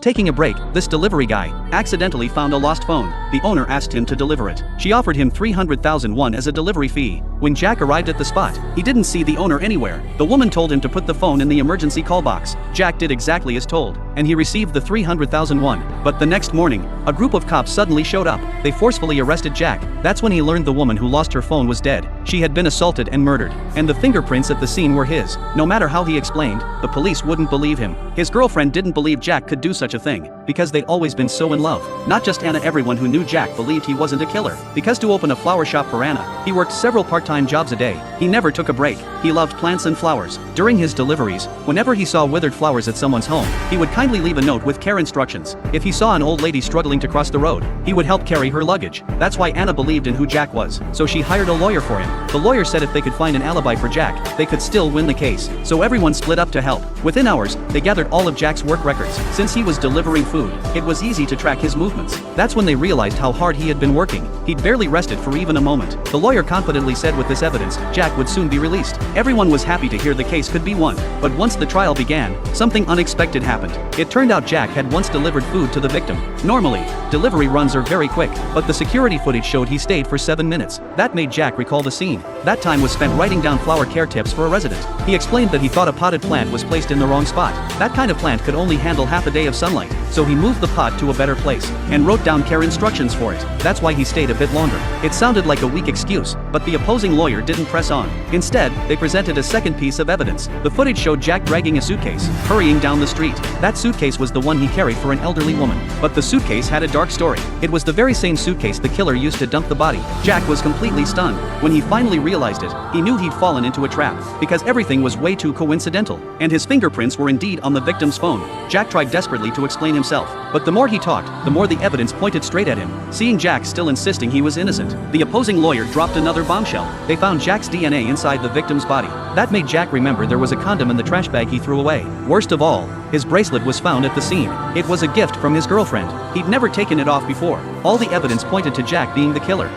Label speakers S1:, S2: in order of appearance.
S1: Taking a break, this delivery guy accidentally found a lost phone. The owner asked him to deliver it. She offered him 300,000 won as a delivery fee. When Jack arrived at the spot, he didn't see the owner anywhere. The woman told him to put the phone in the emergency call box. Jack did exactly as told, and he received the 300,000 won. But the next morning, a group of cops suddenly showed up. They forcefully arrested Jack. That's when he learned the woman who lost her phone was dead. She had been assaulted and murdered, and the fingerprints at the scene were his. No matter how he explained, the police wouldn't believe him. His girlfriend didn't believe Jack could do such a thing, because they'd always been so in love. Not just Anna, everyone who knew Jack believed he wasn't a killer. Because to open a flower shop for Anna, he worked several part-time jobs a day. He never took a break. He loved plants and flowers. During his deliveries, whenever he saw withered flowers at someone's home, he would kindly leave a note with care instructions. If he saw an old lady struggling to cross the road, he would help carry her luggage. That's why Anna believed in who Jack was, so she hired a lawyer for him. The lawyer said if they could find an alibi for Jack, they could still win the case. So everyone split up to help. Within hours, they gathered all of Jack's work records. Since he was delivering food, it was easy to track his movements. That's when they realized how hard he had been working. He'd barely rested for even a moment. The lawyer confidently said with this evidence, Jack would soon be released. Everyone was happy to hear the case could be won. But once the trial began, something unexpected happened. It turned out Jack had once delivered food to the victim. Normally, delivery runs are very quick, but the security footage showed he stayed for 7 minutes. That made Jack recall the scene. That time was spent writing down flower care tips for a resident. He explained that he thought a potted plant was placed in the wrong spot. That kind of plant could only handle half a day of sunlight, so he moved the pot to a better place and wrote down care instructions for it. That's why he stayed a bit longer. It sounded like a weak excuse, but the opposing lawyer didn't press on. Instead, they presented a second piece of evidence. The footage showed Jack dragging a suitcase, hurrying down the street. That suitcase was the one he carried for an elderly woman. But the suitcase had a dark story. It was the very same suitcase the killer used to dump the body. Jack was completely stunned. When he finally realized it, he knew he'd fallen into a trap, because everything was way too coincidental, and his fingerprints were indeed on the victim's phone. Jack tried desperately to explain himself, but the more he talked, the more the evidence pointed straight at him. Seeing Jack still insisting he was innocent, the opposing lawyer dropped another bombshell. They found Jack's DNA inside the victim's body. That made Jack remember there was a condom in the trash bag he threw away. Worst of all, his bracelet was found at the scene. It was a gift from his girlfriend. He'd never taken it off before. All the evidence pointed to Jack being the killer.